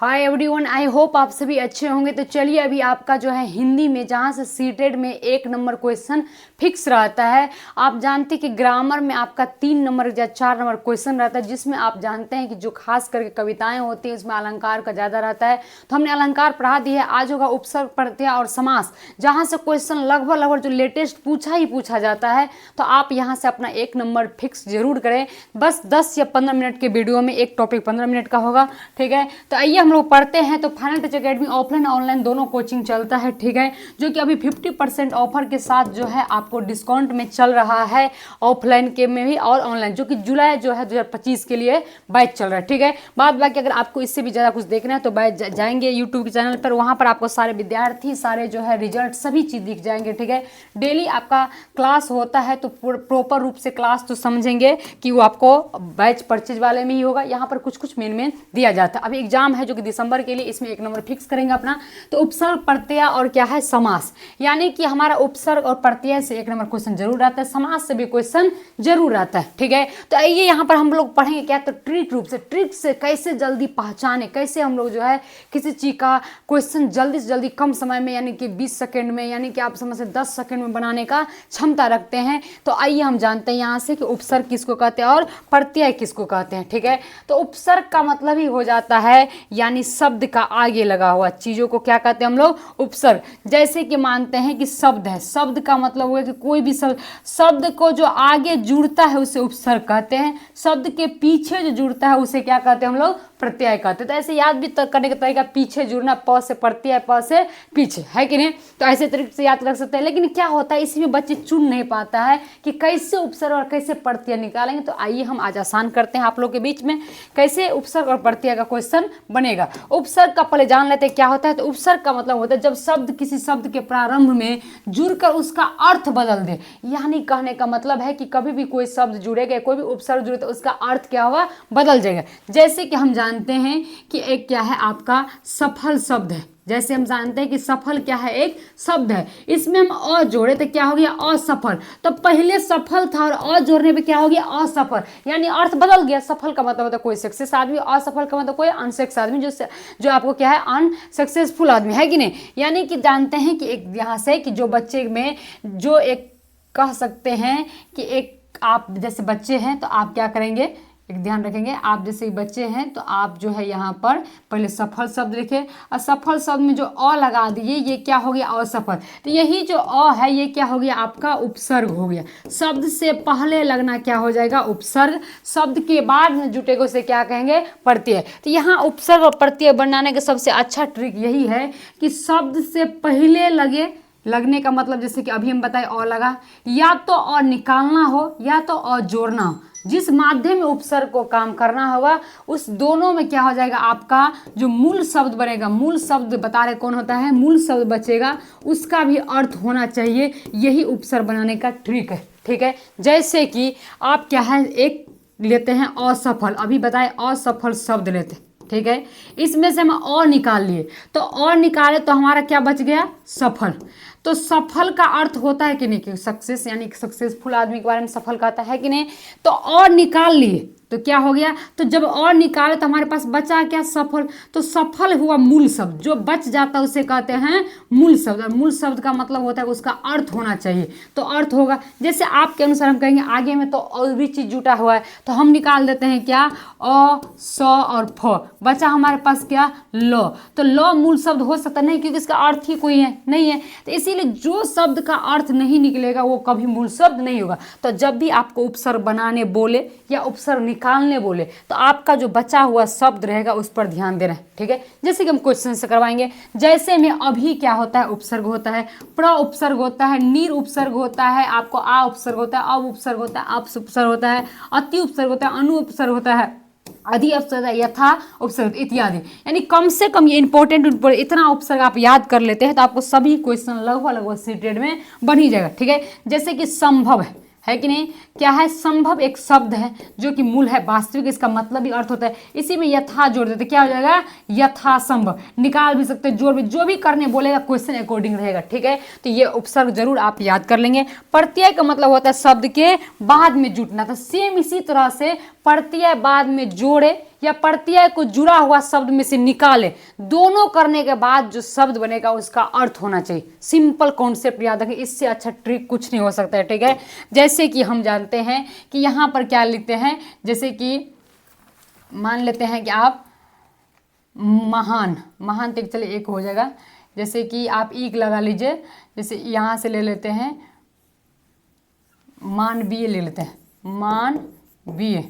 Hi everyone, I hope आप सभी अच्छे होंगे। तो चलिए अभी आपका जो है हिंदी में जहाँ से सीटेड में 1 नंबर क्वेश्चन फिक्स रहता है। आप जानते हैं कि ग्रामर में आपका 3 नंबर या 4 नंबर क्वेश्चन रहता है, जिसमें आप जानते हैं कि जो खास करके कविताएं होती हैं उसमें अलंकार का ज़्यादा रहता है। तो हमने अलंकार पढ़ा दिया है। आज होगा उपसर्ग, प्रत्यय और समास, जहाँ से क्वेश्चन लगभग जो लेटेस्ट पूछा ही पूछा जाता है। तो आप यहाँ से अपना 1 नंबर फिक्स जरूर करें। बस 10 या 15 मिनट के वीडियो में एक टॉपिक 15 मिनट का होगा, ठीक है। तो आइए हम लोग पढ़ते हैं। तो final touch academy offline online दोनों कोचिंग चलता है, ठीक है, जो कि अभी 50% ऑफर के साथ जो है आपको डिस्काउंट में चल रहा है, ऑफलाइन के में भी और ऑनलाइन, जो कि जुलाई जो है 2025 के लिए बैच चल रहा है, ठीक है। बाद बाकी अगर आपको इससे भी ज़्यादा कुछ देखना है तो बैच जाएंगे यूट्यूब के चैनल पर, वहाँ पर आपको सारे विद्यार्थी, सारे जो है रिजल्ट सभी चीज़ दिख जाएंगे, ठीक है। डेली आपका क्लास होता है, तो प्रॉपर रूप से क्लास तो समझेंगे कि वो आपको बैच परचेज वाले में ही होगा। यहाँ पर कुछ कुछ मेन दिया जाता है। अभी एग्जाम है जो कि दिसंबर के लिए, इसमें 1 नंबर फिक्स करेंगे अपना। तो उपसर्ग, प्रत्यय और क्या है समास, यानी कि हमारा उपसर्ग और प्रत्यय से 1 नंबर क्वेश्चन जरूर आता है, समास से भी क्वेश्चन जरूर आता है, ठीक है। तो आइए यहाँ पर हम लोग पढ़ेंगे क्या, तो ट्रिक से कैसे जल्दी पहचाने, कैसे हम लोग जो है किसी चीज का क्वेश्चन जल्दी से जल्दी कम समय में, यानी कि 20 सेकेंड में, यानी कि आप समझ से 10 सेकेंड में बनाने का क्षमता रखते हैं। तो आइए हम जानते हैं यहाँ से कि उपसर्ग किसको कहते हैं और प्रत्यय किसको कहते हैं, ठीक है। तो उपसर्ग का मतलब ही हो जाता है यानी शब्द का आगे लगा हुआ चीजों को क्या कहते हैं हम लोग, उपसर्ग। जैसे कि मानते हैं कि शब्द है, शब्द का मतलब हुआ कि कोई भी शब्द को जो आगे जुड़ता है उसे उपसर्ग कहते हैं, शब्द के पीछे जो जुड़ता है उसे क्या कहते हैं हम लोग, प्रत्यय कहते हैं। तो ऐसे याद भी करने का तरीका, पीछे जुड़ना, प से प्रत्यय, प से पीछे, है कि नहीं। तो ऐसे तरीके से याद रख सकते हैं। लेकिन क्या होता है, इसी में बच्चे चुन नहीं पाता है कि कैसे उपसर्ग और कैसे प्रत्यय निकालेंगे। तो आइए हम आज आसान करते हैं आप लोग के बीच में कैसे उपसर्ग और प्रत्यय का क्वेश्चन बनेगा। उपसर्ग का पहले जान लेते हैं क्या होता है। तो उपसर्ग का मतलब होता है जब शब्द किसी शब्द के प्रारंभ में जुड़कर उसका अर्थ बदल दे। यानी कहने का मतलब है कि कभी भी कोई शब्द जुड़ेगा, कोई भी उपसर्ग जुड़े तो उसका अर्थ क्या होगा, बदल जाएगा। जैसे कि हम जानते हैं कि एक क्या है आपका सफल शब्द है। जैसे हम जानते हैं कि सफल क्या है, एक शब्द है, इसमें हम अ जोड़े तो क्या हो गया, असफल। तो पहले सफल था और अ जोड़ने पे क्या हो गया, असफल, यानी अर्थ बदल गया। सफल का मतलब होता है कोई सक्सेस आदमी, असफल का मतलब कोई अनसक्सेस आदमी, जो आपको क्या है, अनसक्सेसफुल आदमी, है कि नहीं। यानी कि जानते हैं कि एक यहाँ से कि जो बच्चे में जो एक कह सकते हैं कि एक आप जैसे बच्चे हैं तो आप क्या करेंगे, एक ध्यान रखेंगे, आप जैसे बच्चे हैं तो आप जो है यहाँ पर पहले सफल शब्द लिखे, और सफल शब्द में जो अ लगा दिए, ये क्या हो गया, असफल। तो यही जो अ है ये क्या हो गया आपका, उपसर्ग हो गया। शब्द से पहले लगना क्या हो जाएगा, उपसर्ग, शब्द के बाद में जुटेगा उसे क्या कहेंगे, प्रत्यय। तो यहाँ उपसर्ग और प्रत्यय बनाने का सबसे अच्छा ट्रिक यही है कि शब्द से पहले लगने का मतलब, जैसे कि अभी हम बताए अ लगा, या तो अ निकालना हो या तो अ जोड़ना हो। जिस माध्यम में उपसर्ग को काम करना होगा उस दोनों में क्या हो जाएगा, आपका जो मूल शब्द बनेगा, मूल शब्द बता रहे कौन होता है, मूल शब्द बचेगा, उसका भी अर्थ होना चाहिए। यही उपसर्ग बनाने का ट्रिक है, ठीक है। जैसे कि आप क्या है, एक लेते हैं असफल, अभी बताए असफल शब्द लेते हैं, ठीक है। इसमें से हम अ निकाल लिए, तो अ निकाले तो हमारा क्या बच गया, सफल। तो सफल का अर्थ होता है कि नहीं, कि सक्सेस, यानी कि सक्सेसफुल आदमी के बारे में सफल कहता है कि नहीं। तो और निकाल लिए तो क्या हो गया, तो जब और निकाले तो हमारे पास बचा क्या, सफल। तो सफल हुआ मूल शब्द, जो बच जाता है उसे कहते हैं मूल शब्द। और मूल शब्द का मतलब होता है उसका अर्थ होना चाहिए। तो अर्थ होगा, जैसे आपके अनुसार हम कहेंगे आगे में तो और भी चीज जुटा हुआ है, तो हम निकाल देते हैं क्या, अ, स और फ, बचा हमारे पास क्या, ल। तो ल मूल शब्द हो सकता नहीं, क्योंकि इसका अर्थ ही कोई है नहीं है। तो इसीलिए जो शब्द का अर्थ नहीं निकलेगा वो कभी मूल शब्द नहीं होगा। तो जब भी आपको उपसर्ग बनाने बोले या उपसर्ग निकालने बोले तो आपका जो बचा हुआ शब्द रहेगा उस पर ध्यान देना है, ठीक है। जैसे कि हम क्वेश्चन से करवाएंगे, जैसे में अभी क्या होता है, उपसर्ग होता है, प्र उपसर्ग होता है, नीर उपसर्ग होता है, आपको आ उपसर्ग होता है, अब उपसर्ग होता है, अप उपसर्ग होता है, अति उपसर्ग होता है, अनु उपसर्ग होता है, अधि उपसर्ग, यथा उपसर्ग इत्यादि। यानी कम से कम ये इंपॉर्टेंट इतना उपसर्ग आप याद कर लेते हैं तो आपको सभी क्वेश्चन लगभग सीटेड में बन ही जाएगा, ठीक है। जैसे कि संभव है कि नहीं, क्या है, संभव एक शब्द है जो कि मूल है, वास्तविक इसका मतलब भी अर्थ होता है। इसी में यथा जोड़ देते क्या हो जाएगा, यथा संभव। निकाल भी सकते, जोड़ भी, जो भी करने बोलेगा क्वेश्चन अकॉर्डिंग रहेगा, ठीक है। तो ये उपसर्ग जरूर आप याद कर लेंगे। प्रत्यय का मतलब होता है शब्द के बाद में जुटना। तो सेम इसी तरह से प्रत्यय बाद में जोड़े या प्रत्यय को जुड़ा हुआ शब्द में से निकाले, दोनों करने के बाद जो शब्द बनेगा उसका अर्थ होना चाहिए। सिंपल कॉन्सेप्ट याद रखें, इससे अच्छा ट्रिक कुछ नहीं हो सकता है, ठीक है। जैसे कि हम जानते हैं कि यहाँ पर क्या लिखते हैं, जैसे कि मान लेते हैं कि आप महान, महान तो चलिए एक हो जाएगा, जैसे कि आप ईक लगा लीजिए, जैसे यहाँ से ले लेते हैं मानवीय, ले लेते हैं मानवीय,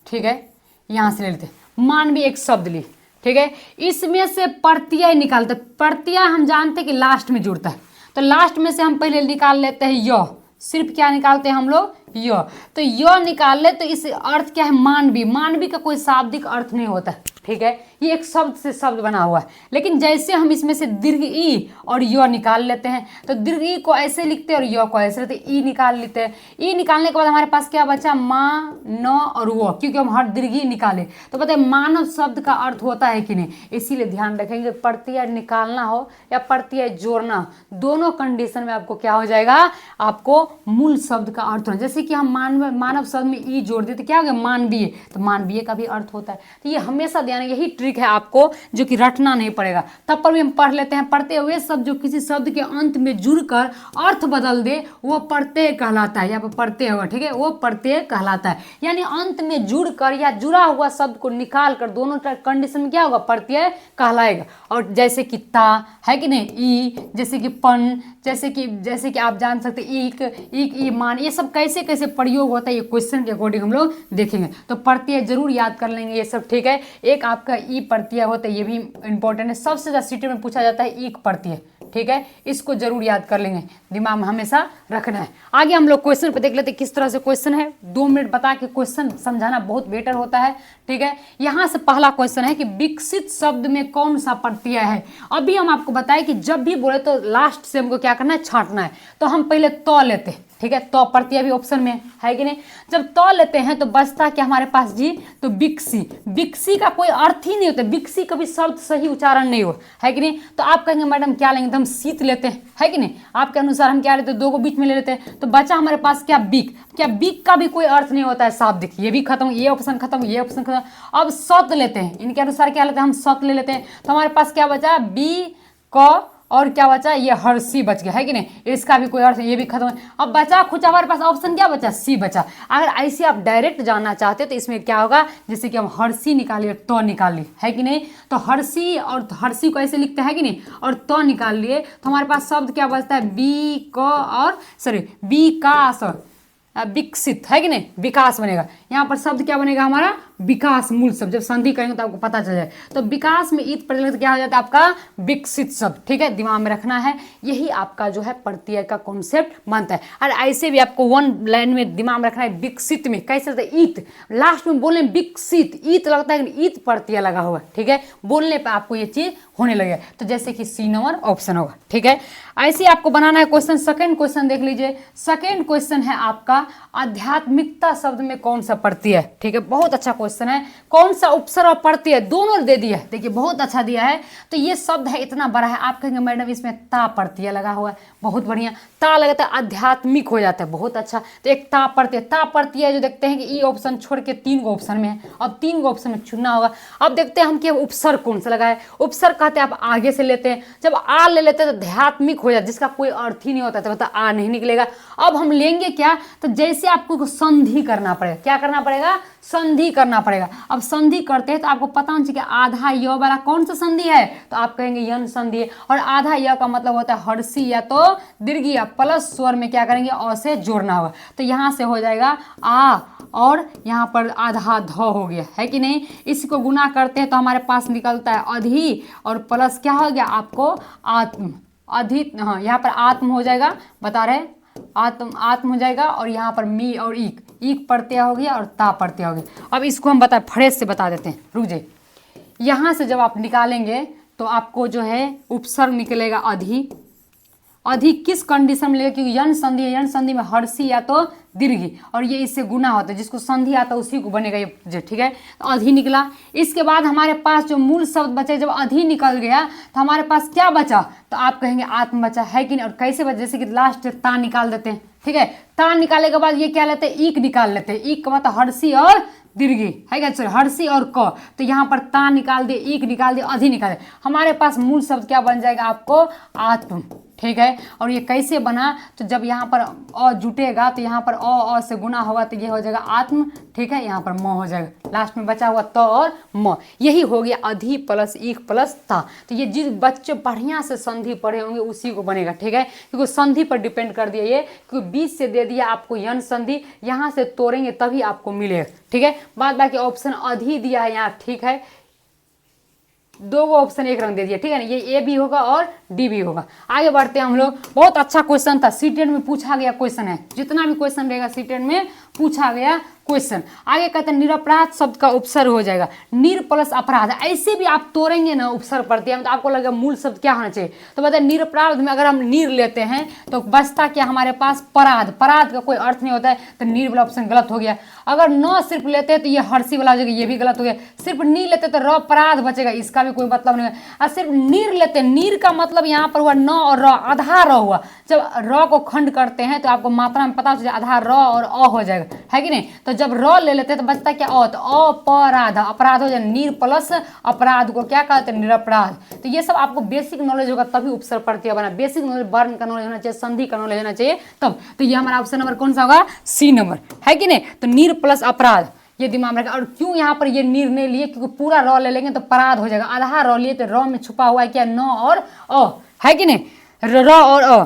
ठीक है, यहाँ से ले लेते हैं मानवीय एक शब्द ली, ठीक है। इसमें से प्रत्यय निकालते, प्रत्यय हम जानते हैं कि लास्ट में जुड़ता है, तो लास्ट में से हम पहले निकाल लेते हैं य, सिर्फ क्या निकालते हैं हम लोग य, तो य निकाल ले तो इस अर्थ क्या है मानवीय, मानवीय का कोई शाब्दिक अर्थ नहीं होता है, ठीक है, ये एक शब्द से शब्द बना हुआ है। लेकिन जैसे हम इसमें से दीर्घ ई और य निकाल लेते हैं, तो दीर्घ ई को ऐसे लिखते हैं और य को ऐसे लिखते हैं, ई निकाल लेते हैं। ई निकालने के बाद हमारे पास क्या बचा, मा, न और वो, क्योंकि हम हर दीर्घ ई निकाले तो पता है मानव शब्द का अर्थ होता है कि नहीं, इसीलिए ध्यान रखेंगे प्रत्यय निकालना हो या प्रत्यय जोड़ना हो, दोनों कंडीशन में आपको क्या हो जाएगा, आपको मूल शब्द का अर्थ होना। जैसे कि हम मानव शब्द में ई जोड़ देते क्या हो गया मानवीय, तो मानवीय का भी अर्थ होता है। तो ये हमेशा ध्यान, यही ट्रिक है आपको जो कि रटना नहीं पड़ेगा, तब पर भी हम पढ़ लेते हैं। पढ़ते हुए शब्द जो किसी शब्द के अंत में जुड़कर अर्थ बदल दे वो प्रत्यय कहलाता है, यहाँ पर प्रत्यय होगा, ठीक है, वो प्रत्यय कहलाता है। यानी अंत में जुड़कर या जुड़ा हुआ शब्द को निकाल कर दोनों कंडीशन में क्या होगा, प्रत्यय कहलाएगा। और जैसे कि ता है कि नहीं, ई, जैसे कि पन, जैसे कि आप जान सकते ईक, ई मान, ये सब कैसे कैसे प्रयोग होता है ये क्वेश्चन के अकॉर्डिंग हम लोग देखेंगे। तो प्रत्यय जरूर याद कर लेंगे ये सब, ठीक है। एक आपका ई प्रत्यय होता है, ये भी इंपॉर्टेंट है, सबसे ज़्यादा सीटी में पूछा जाता है ईक प्रत्यय, ठीक है, इसको जरूर याद कर लेंगे, दिमाग में हमेशा रखना है। आगे हम लोग क्वेश्चन पे देख लेते हैं किस तरह से क्वेश्चन है, 2 मिनट बता के क्वेश्चन समझाना बहुत बेटर होता है, ठीक है। यहाँ से पहला क्वेश्चन है कि विकसित शब्द में कौन सा प्रत्यय है। अभी हम आपको बताए कि जब भी बोले तो लास्ट से हमको क्या करना है, छांटना है। तो हम पहले तो लेते हैं, ठीक है, तो प्रत्यय भी ऑप्शन में है कि नहीं। जब तो लेते हैं तो बचता क्या हमारे पास जी, तो विकसी, विकसी का कोई अर्थ ही नहीं होता, विकसी कभी शब्द सही उच्चारण नहीं हो, है कि नहीं। तो आप कहेंगे मैडम क्या लेंगे, तो हम शीत लेते हैं, है कि नहीं। आपके अनुसार हम क्या लेते हैं, 2 को बीच में ले लेते हैं, तो बचा हमारे पास क्या, बिक। क्या बिक का भी कोई अर्थ नहीं होता है शाब्दिक, ये भी खत्म, ये ऑप्शन खत्म, ये ऑप्शन खत्म। अब सत लेते हैं, इनके अनुसार क्या लेते हैं, हम सत ले लेते हैं, तो हमारे पास क्या बचा, बी क, और क्या बचा, ये हर्षी बच गया, है कि नहीं, इसका भी कोई अर्थ, ये भी खत्म है। अब बचा कुछ हमारे पास ऑप्शन क्या बचा, सी बचा। अगर ऐसे आप डायरेक्ट जानना चाहते तो इसमें क्या होगा, जैसे कि हम हर्षी निकालिए तो निकाल लिए, है कि नहीं, तो हर्षी और हर्षी को ऐसे लिखते हैं कि नहीं, और तो निकाल लिए तो हमारे पास शब्द क्या बचता है, बी क और विकास, विकसित, है कि नहीं, विकास बनेगा। यहाँ पर शब्द क्या बनेगा हमारा, विकास, मूल शब्द। जब संधि करेंगे तो आपको पता चल जाए, तो विकास में ईत प्रत्यय तो क्या हो जाता है आपका विकसित शब्द, ठीक है, दिमाग में रखना है। यही आपका जो है प्रत्यय का कॉन्सेप्ट बनता है। और ऐसे भी आपको 1 लाइन में दिमाग में रखना है, विकसित में कैसे रहता है, ईत, लास्ट में बोलने विकसित, ईत लगता है ईत प्रत्यय लगा हुआ, ठीक है, बोलने पर आपको ये चीज होने लगेगा। तो जैसे कि सी नंबर ऑप्शन होगा, ठीक है। ऐसे आपको बनाना है क्वेश्चन। सेकंड क्वेश्चन देख लीजिए, सेकंड क्वेश्चन है आपका आध्यात्मिकता शब्द में कौन सा प्रत्यय है, ठीक है, बहुत अच्छा क्वेश्चन है। कौन सा उपसर्ग और प्रत्यय दोनों दे दिया है, देखिए बहुत अच्छा दिया है। तो ये शब्द है इतना बड़ा है, आप कहेंगे मैडम इसमें ता प्रत्यय लगा हुआ है, बहुत बढ़िया, ता लगता है आध्यात्मिक हो जाता है, बहुत अच्छा। तो एक ता प्रत्यय जो देखते हैं कि ई ऑप्शन छोड़ के 3 गो ऑप्शन में है, अब 3 गो ऑप्शन में चुनना होगा। अब देखते हैं हम कि उपसर्ग कौन सा लगा है। उपसर्ग कहते हैं आप आगे से लेते हैं, जब आ ले लेते हैं तो आध्यात्मिक हो जाता है, जिसका कोई अर्थ ही नहीं होता, तो मतलब आ नहीं निकलेगा। अब हम लेंगे क्या, तो जैसे आपको संधि करना पड़ेगा, क्या करना पड़ेगा, संधि करना पड़ेगा। अब संधि करते हैं तो आपको पता होना चाहिए कि आधा य वाला कौन सा संधि है, तो आप कहेंगे यन संधि है। और आधा य का मतलब होता है हर्षी या तो दीर्घ, या प्लस स्वर में क्या करेंगे, अ से जोड़ना होगा। तो यहाँ से हो जाएगा आ, और यहाँ पर आधा ध हो गया, है कि नहीं। इसको गुना करते हैं तो हमारे पास निकलता है अधि, और प्लस क्या हो गया आपको आत्म, अधि, हाँ यहाँ पर आत्म हो जाएगा, बता रहे आत्म हो जाएगा। और यहाँ पर मी और ईक, ईक प्रत्यय हो गया और ता प्रत्यय हो गया। अब इसको हम फ्रेश से बता देते हैं, रुक जाइए। यहाँ से जब आप निकालेंगे तो आपको जो है उपसर्ग निकलेगा अधि। अधि किस कंडीशन में लेगा, क्योंकि यन संधि है, यन संधि में हर्षी या तो दीर्घी, और ये इससे गुना होता है, जिसको संधि आता है उसी को बनेगा ये, ठीक है। तो अधि निकला। इसके बाद हमारे पास जो मूल शब्द बचे, जब अधि निकल गया तो हमारे पास क्या बचा, तो आप कहेंगे आत्म बचा, है कि नहीं। और कैसे बचा, जैसे कि लास्ट ता निकाल देते हैं, ठीक है। ता निकालने के बाद ये क्या लेते हैं, ईक निकाल लेते हैं। ईक का मतलब हर्षी और दीर्घी है क्या, चलो हर्षी और क, तो यहाँ पर ता निकाल दिए, ईक निकाल दिए, अधि निकाल दिए, हमारे पास मूल शब्द क्या बन जाएगा आपको, आत्म। ठीक है, और ये कैसे बना, तो जब यहाँ पर अ जुटेगा तो यहाँ पर अ से गुना होगा तो ये हो जाएगा आत्म। ठीक है, यहाँ पर म हो जाएगा, लास्ट में बचा हुआ त और म, यही हो गया अधि प्लस ईक प्लस ता। तो ये जिस बच्चे बढ़िया से संधि पढ़े होंगे उसी को बनेगा। ठीक है, क्योंकि संधि पर डिपेंड कर दिया ये, क्योंकि बीच से दे दिया आपको यन संधि, यहाँ से तोड़ेंगे तभी आपको मिलेगा। ठीक है, बाद बाकी ऑप्शन अधि दिया है यहाँ। ठीक है, दो वो ऑप्शन एक रंग दे दिया। ठीक है ना, ये ए भी होगा और डी भी होगा। आगे बढ़ते हैं हम लोग। बहुत अच्छा क्वेश्चन था, सीटेट में पूछा गया क्वेश्चन है, जितना भी क्वेश्चन रहेगा सीटेट में पूछा गया क्वेश्चन। आगे कहते हैं निरपराध शब्द का उपसर्ग हो जाएगा निर प्लस अपराध। ऐसे भी आप तोड़ेंगे ना उपसर्ग प्रत्यय में तो आपको लगेगा मूल शब्द क्या होना चाहिए, तो बताए निरपराध में अगर हम निर लेते हैं तो बचता क्या हमारे पास, पराध। पराध का कोई अर्थ नहीं होता है, तो निर वाला ऑप्शन गलत हो गया। अगर न सिर्फ लेते हैं तो ये हर्षी वाला हो जाएगा, ये भी गलत हो गया। सिर्फ नी लेते तो र पराध बचेगा, इसका भी कोई मतलब नहीं है। और सिर्फ नीर लेते, नीर का मतलब यहाँ पर हुआ न और र, आधा र हुआ। जब र को खंड करते हैं तो आपको मात्रा में पता चल जाए आधा र और अ हो जाएगा, है कि नहीं। तो जब र ले लेते हैं तो बचता क्या अ, तो अपराध, अपराध हो जाए, नीर प्लस अपराध को क्या कहते हैं, निरपराध। तो ये सब आपको बेसिक नॉलेज होगा तभी उपसर्ग प्रत्यय बना। बेसिक नॉलेज, वर्ण का नॉलेज होना चाहिए, संधि का नॉलेज होना चाहिए तब। तो ये हमारा ऑप्शन नंबर कौन सा होगा, सी नंबर, है कि नहीं। तो नीर प्लस अपराध ये दिमाग में रखा। और क्यों यहाँ पर ये नीर नहीं लिए, क्योंकि पूरा र ले लेंगे तो पराध हो जाएगा। आधा र लिए तो र में छुपा हुआ है क्या, न और अ, है कि नहीं, र और अ।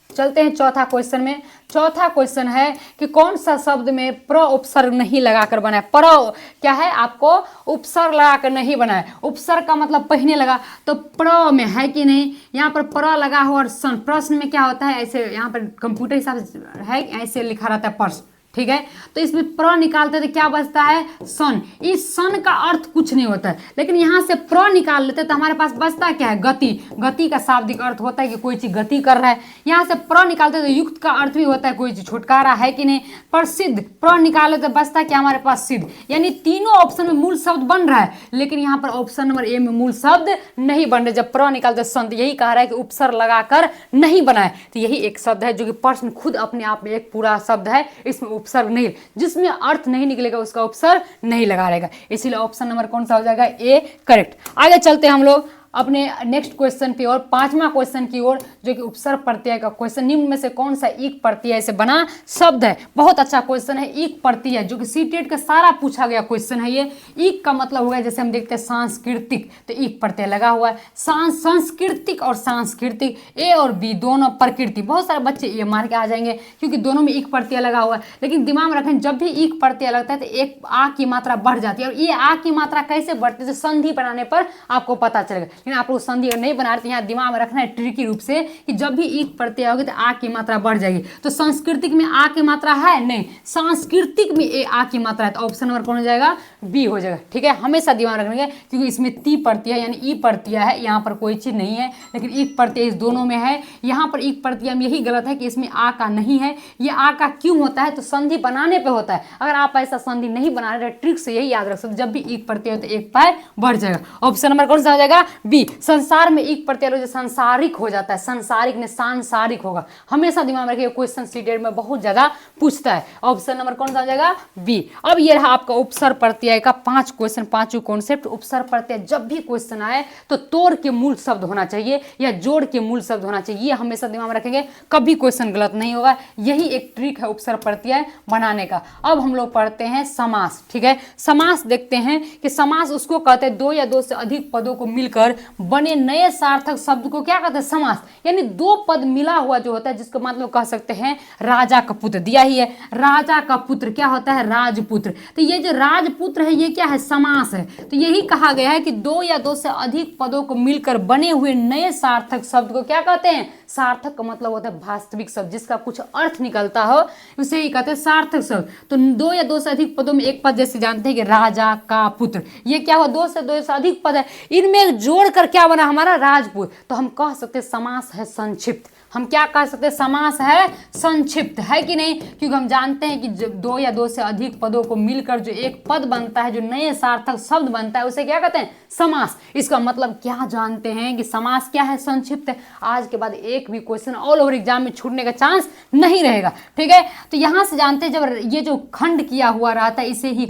चलते हैं चौथा क्वेश्चन में। चौथा क्वेश्चन है कि कौन सा शब्द में प्र उपसर्ग नहीं लगाकर बना है। प्र क्या है, आपको उपसर्ग लगाकर नहीं बना है। उपसर्ग का मतलब पहने लगा, तो प्र में है कि नहीं, यहाँ पर प्र लगा हुआ और सन। प्रश्न में क्या होता है, ऐसे यहाँ पर कंप्यूटर हिसाब से है, ऐसे लिखा रहता है प्रश्न। ठीक है, तो इसमें प्र निकालते तो क्या बचता है, सन। इस सन का अर्थ कुछ नहीं होता है, लेकिन यहाँ से प्र निकाल लेते तो हमारे पास बचता क्या है, गति। गति का शाब्दिक अर्थ होता है कि कोई चीज गति कर रहा है। यहाँ से प्र निकालते तो युक्त का अर्थ भी होता है, कोई चीज छुटकारा, है कि नहीं। पर सिद्ध, प्र निकाले तो बचता क्या हमारे पास, सिद्ध। यानी तीनों ऑप्शन में मूल शब्द बन रहा है, लेकिन यहाँ पर ऑप्शन नंबर ए में मूल शब्द नहीं बन रहे। जब प्र निकालते संत यही कह रहा है कि उपसर्ग लगाकर नहीं बनाए, तो यही एक शब्द है जो कि प्रश्न खुद अपने आप में एक पूरा शब्द है, इसमें उपसर्ग नहीं, जिसमें अर्थ नहीं निकलेगा उसका उपसर्ग नहीं लगा रहेगा। इसीलिए ऑप्शन नंबर कौन सा हो जाएगा, ए करेक्ट। आगे चलते हैं हम लोग अपने नेक्स्ट क्वेश्चन पे और पांचवा क्वेश्चन की ओर, जो कि उपसर्ग प्रत्यय का क्वेश्चन। निम्न में से कौन सा ईक प्रत्यय से बना शब्द है। बहुत अच्छा क्वेश्चन है, ईक प्रत्यय, जो कि सीटेट का सारा पूछा गया क्वेश्चन है ये। ईक का मतलब होगा, जैसे हम देखते हैं सांस्कृतिक, तो ईक प्रत्यय लगा हुआ है। सांस्कृतिक और सांस्कृतिक, ए और बी दोनों प्रकृति। बहुत सारे बच्चे ये मार के आ जाएंगे क्योंकि दोनों में ईक प्रत्यय लगा हुआ है, लेकिन दिमाग में रखें जब भी ईक प्रत्यय लगता है तो एक आ की मात्रा बढ़ जाती है। और ये आ की मात्रा कैसे बढ़ती है, तो संधि बनाने पर आपको पता चलेगा। लेकिन आप लोग संधि अगर नहीं बना रहे, यहाँ दिमाग में रखना है ट्रिकी रूप से कि जब भी ईक प्रत्यय होगी तो आ की मात्रा बढ़ जाएगी। तो सांस्कृतिक में आ की मात्रा है नहीं, सांस्कृतिक में ए आ की मात्रा है, तो ऑप्शन नंबर कौन हो जाएगा, बी हो जाएगा। ठीक है, हमेशा दिमाग रखना, क्योंकि इसमें ती प्रत्यय यानी ई प्रत्यय है, यहाँ पर कोई चीज नहीं है, लेकिन ईक प्रत्यय इस दोनों में है। यहाँ पर ईक प्रत्यय में यही गलत है कि इसमें आ का नहीं है। ये आ का क्यों होता है, तो संधि बनाने पे होता है। अगर आप ऐसा संधि नहीं बना रहे, ट्रिक से यही याद रख सकते, जब भी ईक प्रत्यय हो तो एक पाए बढ़ जाएगा। ऑप्शन नंबर कौन सा हो जाएगा, बी। संसार में ईक प्रत्यय जो संसारिक हो जाता है, संसारिक ने सांसारिक होगा। हमेशा दिमाग में रखिए, क्वेश्चन सीटेट में बहुत ज्यादा पूछता है। ऑप्शन नंबर कौन सा हो जाएगा, बी। अब ये रहा आपका उपसर्ग प्रत्यय का 5 क्वेश्चन, 5 कॉन्सेप्ट। उपसर्ग प्रत्यय जब भी क्वेश्चन आए तो तोड़ के मूल शब्द होना चाहिए या जोड़ के मूल शब्द होना चाहिए, ये हमेशा दिमाग में रखेंगे, कभी क्वेश्चन गलत नहीं होगा। यही एक ट्रिक है उपसर्ग प्रत्यय बनाने का। अब हम लोग पढ़ते हैं समास। ठीक है, समास देखते हैं कि समास उसको कहते हैं दो या दो से अधिक पदों को मिलकर बने नए सार्थक शब्द को क्या कहते हैं, समास। यानी दो पद मिला हुआ जो होता है, जिसको मतलब कह सकते हैं राजा का पुत्र, दिया ही है, राजा का पुत्र क्या होता है, राजपुत्र। तो ये जो राजपुत्र है ये क्या है, समास है। तो यही कहा गया है कि दो या दो से अधिक पदों को मिलकर बने हुए नए सार्थक शब्द को क्या कहते हैं, सार्थक का मतलब होता है वास्तविक शब्द, जिसका कुछ अर्थ निकलता हो, उसे ही कहते हैं सार्थक शब्द। तो दो या दो से अधिक पदों में एक पद, जैसे जानते हैं कि राजा का पुत्र, ये क्या हो, दो से अधिक पद है, इनमें जोड़ जोड़कर क्या बना हमारा राजपूत। तो हम कह सकते समास है संक्षिप्त। हम क्या कह सकते समास है संक्षिप्त, है कि नहीं? क्योंकि हम जानते हैं कि जब दो या दो से अधिक पदों को मिलकर जो एक पद बनता है, जो नए सार्थक शब्द बनता है, उसे क्या कहते हैं समास। इसका मतलब क्या जानते हैं कि समास क्या है संक्षिप्त है। आज के बाद एक भी क्वेश्चन ऑल ओवर एग्जाम में छूटने का चांस नहीं रहेगा, ठीक है। तो यहां से जानते हैं जब ये जो खंड किया हुआ रहता है इसे ही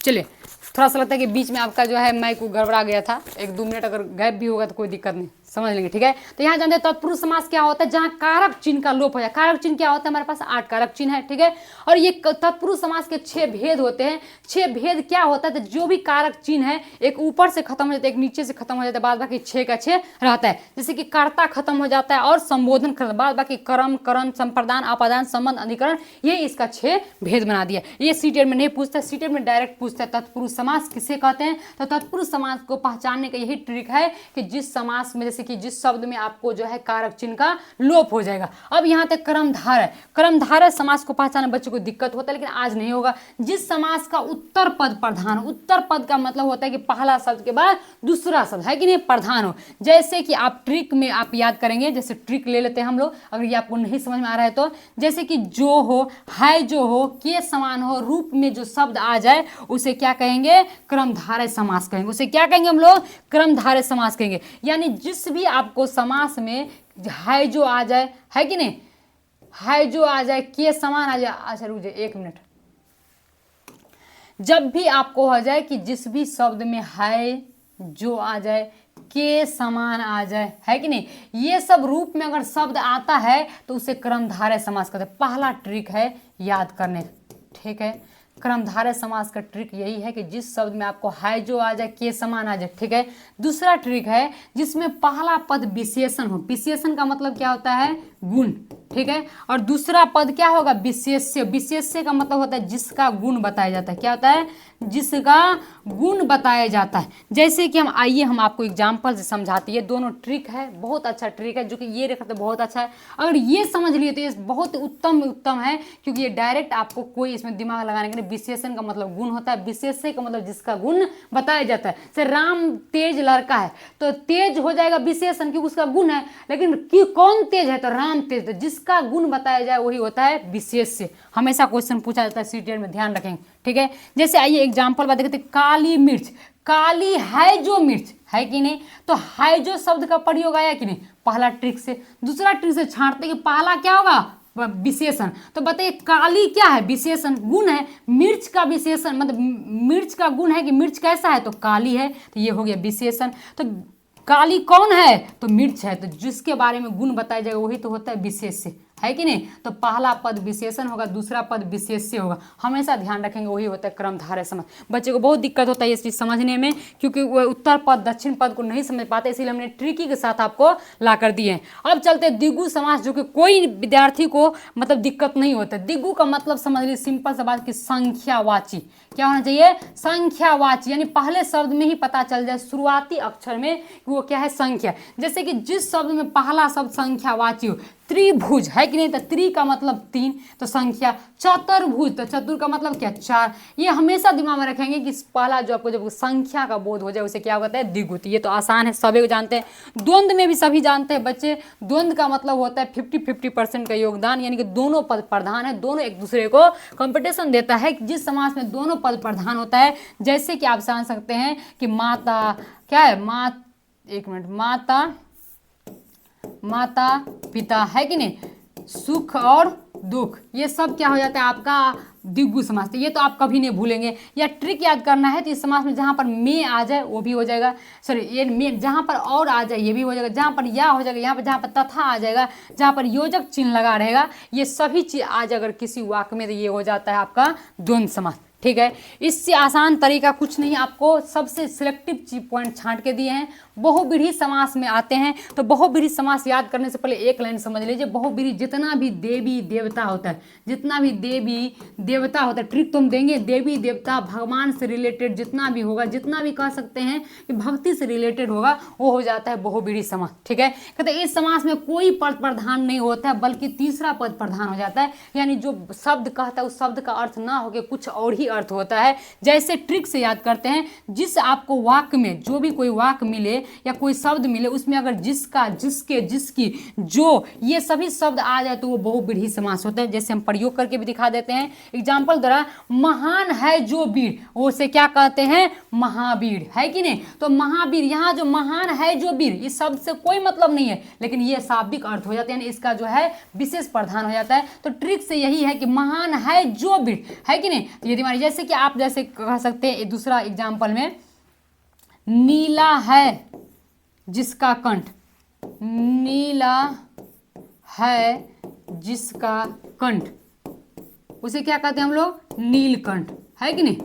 चलिए, थोड़ा सा लगता है कि बीच में आपका जो है माइक को गड़बड़ा गया था, 1-2 मिनट अगर गैप भी होगा तो कोई दिक्कत नहीं, समझ लेंगे, ठीक है। तो यहाँ जानते हैं तत्पुरुष समास क्या होता है, जहाँ कारक चिन्ह का लोप हो जाए। कारक चिन्ह क्या होता है, हमारे पास 8 कारक चिन्ह है, ठीक है। और ये तत्पुरुष समास के 6 भेद होते हैं। 6 भेद क्या होता है, तो जो भी कारक चिन्ह है एक ऊपर से खत्म हो जाता है, एक नीचे से खत्म हो जाता है, बाद बाकी 6 का 6 रहता है। जैसे कि कर्ता खत्म हो जाता है और संबोधन खत्म, बाद बाकी कर्म, करण, संप्रदान, अपादान, संबंध, अधिकरण, ये इसका 6 भेद बना दिया। ये सीटेट में नहीं पूछता, सीटेट में डायरेक्ट पूछता है तत्पुरुष समास किसे कहते हैं। तो तत्पुरुष समास को पहचानने का यही ट्रिक है कि जिस समास में, जैसे कि जिस शब्द में आपको जो है कारक चिन्ह का लोप हो जाएगा। अब यहाँ तक कर्मधारय, कर्मधारय समास को पहचानने बच्चों को दिक्कत होता है, लेकिन आज नहीं होगा। जिस समास का उत्तर पद प्रधान, उत्तर पद का मतलब होता है कि पहला शब्द के बाद दूसरा शब्द है कि नहीं प्रधान हो। जैसे कि आप ट्रिक में आप याद करेंगे, जैसे ट्रिक ले लेते हैं हम लोग, अगर ये आपको नहीं समझ में आ रहा है तो, जैसे कि जो हो, है जो हो, के समान हो, रूप में जो शब्द आ जाए उसे क्या कहेंगे, कर्मधारय समास कहेंगे। उसे क्या कहेंगे हम लोग, कर्मधारय समास कहेंगे। यानी जिस भी आपको समास में है जो आ जाए, है कि नहीं, है जो आ जाए, के समान आ जाए, अच्छा रुक जाइए 1 मिनट, जब भी आपको हो जाए कि जिस भी शब्द में है जो आ जाए, के समान आ जाए, है कि नहीं, ये सब रूप में अगर शब्द आता है तो उसे कर्मधारय समास कहते हैं। पहला ट्रिक है याद करने, ठीक है। कर्मधारय समास का ट्रिक यही है कि जिस शब्द में आपको है जो आ जाए, के समान आ जाए, ठीक है। दूसरा ट्रिक है जिसमें पहला पद विशेषण हो। विशेषण का मतलब क्या होता है, गुण, ठीक है। और दूसरा पद क्या होगा, विशेष्य। विशेष्य का मतलब होता है जिसका गुण बताया जाता है। क्या होता है, जिसका गुण बताया जाता है। जैसे कि हम, आइए हम आपको एग्जाम्पल से समझाते हैं। दोनों ट्रिक है, बहुत अच्छा ट्रिक है, जो कि ये रेखा तो बहुत अच्छा है। अगर ये समझ लिए तो ये बहुत उत्तम है, क्योंकि ये डायरेक्ट आपको कोई इसमें दिमाग लगाने के लिए, विशेषण का मतलब गुण होता है, विशेष्य का मतलब जिसका गुण बताया जाता है। जैसे राम तेज लड़का है तो तेज हो जाएगा विशेषण, क्योंकि उसका गुण है। लेकिन कौन तेज है, तो राम तेज, तो जिसका गुण बताया जाए वही होता है विशेष्य। हमेशा क्वेश्चन पूछा जाता है सीटेट में, ध्यान रखेंगे, ठीक है। जैसे आइए एग्जाम्पल बात करते हैं, काली मिर्च, काली है जो मिर्च, है कि नहीं, तो है जो शब्द का प्रयोग आया कि नहीं, पहला ट्रिक से। दूसरा ट्रिक से छांटते कि पहला क्या होगा, विशेषण। तो बताइए काली क्या है, विशेषण, गुण है। मिर्च का विशेषण मतलब मिर्च का गुण है कि मिर्च कैसा है, तो काली है, तो ये हो गया विशेषण। तो काली कौन है, तो मिर्च है, तो जिसके बारे में गुण बताया जाएगा वही तो होता है विशेष्य, है कि नहीं। तो पहला पद विशेषण होगा, दूसरा पद विशेष्य होगा। हमेशा ध्यान रखेंगे, वही होता है कर्मधारय समास। बच्चे को बहुत दिक्कत होता है ये चीज़ समझने में, क्योंकि वो उत्तर पद दक्षिण पद को नहीं समझ पाते, इसीलिए हमने ट्रिकी के साथ आपको ला कर दिए हैं। अब चलते हैं द्विगु समास, जो कि कोई विद्यार्थी को मतलब दिक्कत नहीं होता। द्विगु का मतलब समझ लीजिए, सिंपल सा बात कि संख्यावाची। क्या होना चाहिए, संख्यावाची, यानी पहले शब्द में ही पता चल जाए शुरुआती अक्षर में कि वो क्या है, संख्या। जैसे कि जिस शब्द में पहला शब्द संख्यावाची हो, त्रिभुज, है कि नहीं, तो त्रि का मतलब 3, तो संख्या। चतुर्भुज, तो चतुर का मतलब क्या, 4। ये हमेशा दिमाग में रखेंगे कि पहला जो आपको जब संख्या का बोध हो जाए उसे क्या होता है, द्विगुत। ये तो आसान है, सभी को जानते हैं। द्वंद्व में भी सभी जानते हैं बच्चे, द्वंद्व का मतलब होता है 50-50% का योगदान, यानी कि दोनों पद प्रधान है, दोनों एक दूसरे को कंपटीशन देता है। जिस समास में दोनों पद प्रधान होता है, जैसे कि आप जान सकते हैं कि माता क्या है, एक मिनट, माता पिता, है कि नहीं, सुख और दुख, ये सब क्या हो जाता है आपका द्विगु समास। तो ये तो आप कभी नहीं भूलेंगे। या ट्रिक याद करना है तो इस समास में जहाँ पर में आ जाए वो भी हो जाएगा, सॉरी ये में, जहाँ पर और आ जाए ये भी हो जाएगा, जहाँ पर या हो जाएगा, यहाँ पर जहाँ पर तथा आ जाएगा, जहाँ पर योजक चिन्ह लगा रहेगा, ये सभी चीज़ आज अगर किसी वाक्य में, तो ये हो जाता है आपका द्वंद्व समास, ठीक है। इससे आसान तरीका कुछ नहीं, आपको सबसे सिलेक्टिव पॉइंट छांट के दिए हैं। बहुब्रीहि समास में आते हैं, तो बहुब्रीहि समास याद करने से पहले एक लाइन समझ लीजिए। बहुब्रीहि जितना भी देवी देवता होता है, जितना भी देवी देवता होता है, ट्रिक तुम देंगे, देवी देवता भगवान से रिलेटेड जितना भी होगा, जितना भी कह सकते हैं कि भक्ति से रिलेटेड होगा, वो हो जाता है बहुब्रीहि समास, ठीक है। कहते हैं इस समास में कोई पद प्रधान नहीं होता है, बल्कि तीसरा पद प्रधान हो जाता है। यानी जो शब्द कहता है उस शब्द का अर्थ ना होकर कुछ और ही अर्थ होता है। जैसे ट्रिक से याद करते हैं, जिस आपको वाक्य में जो भी कोई वाक्य मिले या कोई शब्द मिले उसमें अगर जिसका, जिसके, जिसकी, जो, ये सभी शब्द आ जाए तो वो बहुब्रीहि समास होता है। जैसे हम प्रयोग करके भी दिखा देते हैं एग्जाम्पल द्वारा, महान है जो वीर, वो उसे क्या कहते हैं, महावीर, है कि नहीं। तो महावीर, यहाँ जो महान है जो वीर, इस शब्द से कोई मतलब नहीं है, लेकिन ये शाब्दिक अर्थ हो जाते हैं, इसका जो है विशेष प्रधान हो जाता है। तो ट्रिक से यही है कि महान है जो वीर, है कि नहीं। तो यदि मान जैसे कि आप जैसे कह सकते हैं दूसरा एग्जाम्पल में, नीला है जिसका कंठ, नीला है जिसका कंठ, उसे क्या कहते हैं हम लोग, नीलकंठ, है कि नहीं,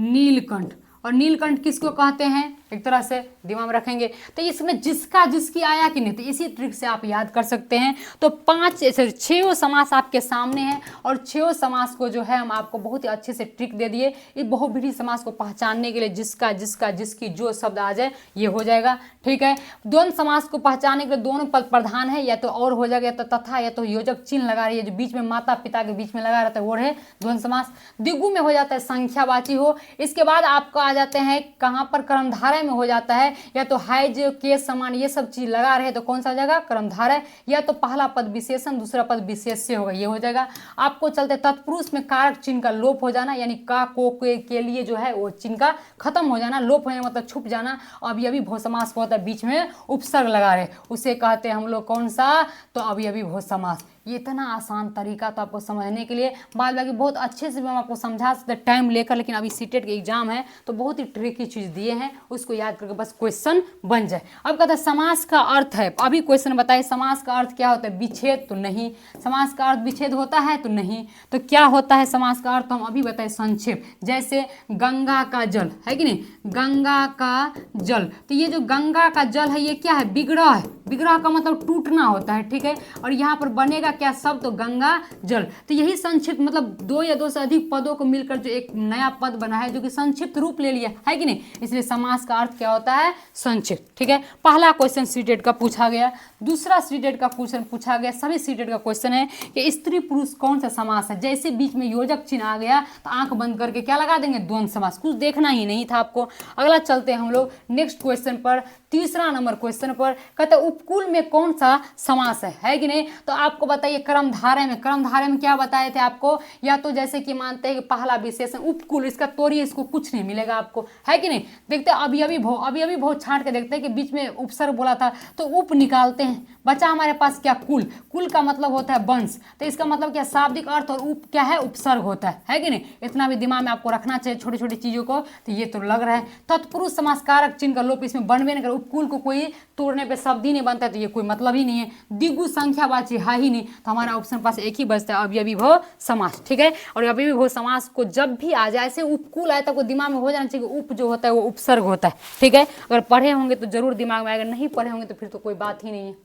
नीलकंठ। और नीलकंठ किसको कहते हैं, एक तरह से दिमाग में रखेंगे। तो इसमें जिसका, जिसकी आया कि नहीं, तो इसी ट्रिक से आप याद कर सकते हैं। तो 6 समास आपके सामने हैं और 6 समास को जो है हम आपको बहुत ही अच्छे से ट्रिक दे दिए। इस बहुब्रीहि समास को पहचानने के लिए जिसका, जिसका, जिसकी, जो शब्द आ जाए ये हो जाएगा, ठीक है। द्वंद्व समास को पहचानने के लिए दोनों पद प्रधान है, या तो और हो जाएगा, या तो तथा, या तो योजक चिन्ह लगा रही है, जो बीच में माता पिता के बीच में लगा रहता है वो है द्वंद्व समास। द्विगु में हो जाता है संख्यावाची हो। इसके बाद आपको आ जाते हैं कहाँ पर, कर्मधारय में हो जाता है, या तो है जो, के समान, ये सब चीज लगा रहे तो कौन सा हो जाएगा, कर्मधारय, या तो पहला पद विशेषण दूसरा पद विशेष्य होगा, ये हो जाएगा। आपको चलते तत्पुरुष में कारक चिन्ह का लोप हो जाना, यानी का, को, के लिए जो है वो चिन्ह का खत्म हो जाना, लोप होने मतलब छुप जाना। अभी भो समास को होता है, बीच में उपसर्ग लगा रहे, उसे कहते हैं हम लोग कौन सा, तो अभी भो समास। ये इतना आसान तरीका तो आपको समझने के लिए, बाद बाकी बहुत अच्छे से हम आपको समझा सकते टाइम लेकर, लेकिन अभी सीटेट के एग्जाम है तो बहुत ही ट्रिकी चीज दिए हैं, उसको याद करके बस क्वेश्चन बन जाए। अब कहते हैं समास का अर्थ है, अभी क्वेश्चन बताइए समास का अर्थ क्या होता है, विच्छेद, तो नहीं। समास का अर्थ विच्छेद होता है तो नहीं। तो क्या होता है समास का अर्थ, हम अभी बताए संक्षेप। जैसे गंगा का जल, है कि नहीं, गंगा का जल, तो ये जो गंगा का जल है ये क्या है, विग्रह है। विग्रह का मतलब टूटना होता है, ठीक है। और यहाँ पर बनेगा क्या शब्द, तो गंगा जल। तो यही संक्षिप्त मतलब 2 या 2 से अधिक पदों को मिलकर जो एक नया पद बना है, जो कि संक्षिप्त रूप ले लिया है कि नहीं। इसलिए समास का अर्थ क्या होता है, संक्षिप्त, ठीक है। पहला क्वेश्चन सीटेट का पूछा गया। दूसरा सीटेट का क्वेश्चन पूछा गया, सभी सीटेट का क्वेश्चन है कि स्त्री पुरुष कौन सा समास है। जैसे बीच में योजक चिन्ह आ गया तो आंख बंद करके क्या लगा देंगे, द्वंद्व समास। कुछ देखना ही नहीं था आपको। अगला चलते हैं हम लोग नेक्स्ट क्वेश्चन पर, तीसरा नंबर क्वेश्चन पर। कहते हैं उपकुल में कौन सा समास है कि नहीं। तो आपको बताइए कर्मधारय में, कर्मधारय में क्या बताए थे आपको, या तो जैसे कि मानते हैं कि पहला विशेषण उपकुल, इसका तोड़िए, इसको कुछ नहीं मिलेगा आपको, है कि नहीं। देखते अभी बहुत छांट के देखते हैं कि बीच में उपसर्ग बोला था तो उप निकालते हैं, बचा हमारे पास क्या, कुल। कुल का मतलब होता है वंश, तो इसका मतलब क्या, शाब्दिक अर्थ, और उप क्या है, उपसर्ग होता है कि नहीं। इतना भी दिमाग में आपको रखना चाहिए छोटी छोटी चीजों को। तो ये तो लग रहा है तत्पुरुष समास कारक चिन्ह का लोप इसमें बनवे नहीं कर, उपकुल को कोई तोड़ने पे शब्द ही नहीं बनता है, तो ये कोई मतलब ही नहीं है। द्विगु संख्यावाची है ही नहीं, तो हमारा ऑप्शन पास एक ही बचता है, अव्ययीभाव समास, ठीक है। और अव्ययीभाव समास को जब भी आ जाए, ऐसे उपकुल आए तो दिमाग में हो जाना चाहिए उप जो होता है वो उपसर्ग होता है, ठीक है। अगर पढ़े होंगे तो जरूर दिमाग में आएगा, नहीं पढ़े होंगे तो फिर तो कोई बात ही नहीं है।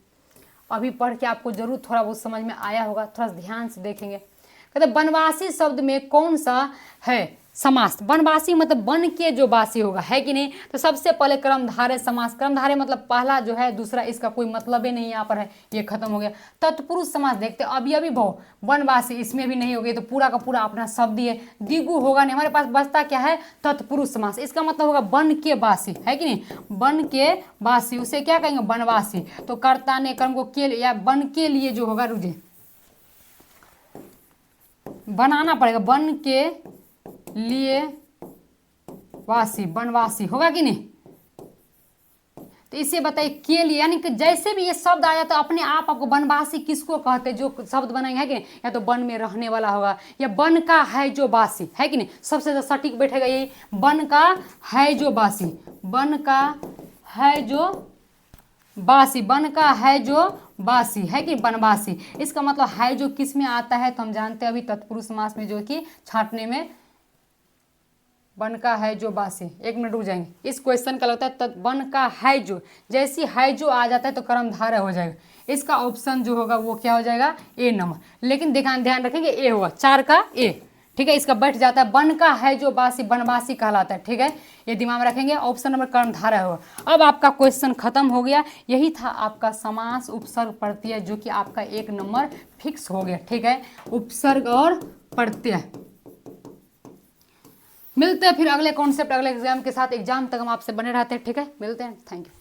अभी पढ़ के आपको जरूर थोड़ा बहुत समझ में आया होगा, थोड़ा ध्यान से देखेंगे। कहते वनवासी शब्द में कौन सा है समास। वनवासी मतलब वन के जो वासी होगा, है कि नहीं। तो सबसे पहले कर्मधारय समास, कर्मधारय मतलब पहला जो है, दूसरा इसका कोई मतलब ही नहीं यहाँ पर है, ये खत्म हो गया। तत्पुरुष समास देखते अव्ययीभाव वनवासी, इसमें भी नहीं होगी, तो पूरा का पूरा अपना शब्द ही है। द्विगु होगा नहीं, हमारे पास बचता क्या है, तत्पुरुष समास। इसका मतलब होगा वन के वासी, है कि नहीं, वन के वासी, उसे क्या कहेंगे, वनवासी। तो कर्ता ने कर्म को के या वन के लिए जो होगा, रुझे बनाना पड़ेगा, वन के लिए वासी, वनवासी होगा कि नहीं। तो इसे बताइए के लिए, यानी कि जैसे भी ये शब्द आया तो अपने आप आपको वनवासी किसको कहते हैं, जो शब्द बनाएंगे, है कि नहीं। या तो वन में रहने वाला होगा, या वन का है जो वासी, है कि नहीं, सबसे ज्यादा सटीक बैठेगा यही, वन का है जो वासी, वन का है जो वासी, वन का है जो वासी, है कि वनवासी। इसका मतलब है जो किस में आता है, तो हम जानते हैं अभी तत्पुरुष समास में, जो कि छांटने में वन का है जो वासी। एक मिनट रुक जाएंगे, इस क्वेश्चन का लगता है वन का है जो, जैसी है जो आ जाता है तो कर्मधारय हो जाएगा। इसका ऑप्शन जो होगा वो क्या हो जाएगा, ए नंबर। लेकिन ध्यान रखेंगे ए होगा, 4 का ए, ठीक है। इसका बैठ जाता है वन का है जो वासी, वनवासी कहलाता है, ठीक है। ये दिमाग में रखेंगे, ऑप्शन नंबर कर्मधारय होगा। अब आपका क्वेश्चन खत्म हो गया। यही था आपका समास उपसर्ग प्रत्यय, जो कि आपका 1 नंबर फिक्स हो गया, ठीक है। उपसर्ग और प्रत्यय। मिलते हैं फिर अगले कॉन्सेप्ट, अगले एग्जाम के साथ। एग्जाम तक हम आपसे बने रहते हैं, ठीक है। मिलते हैं, थैंक यू।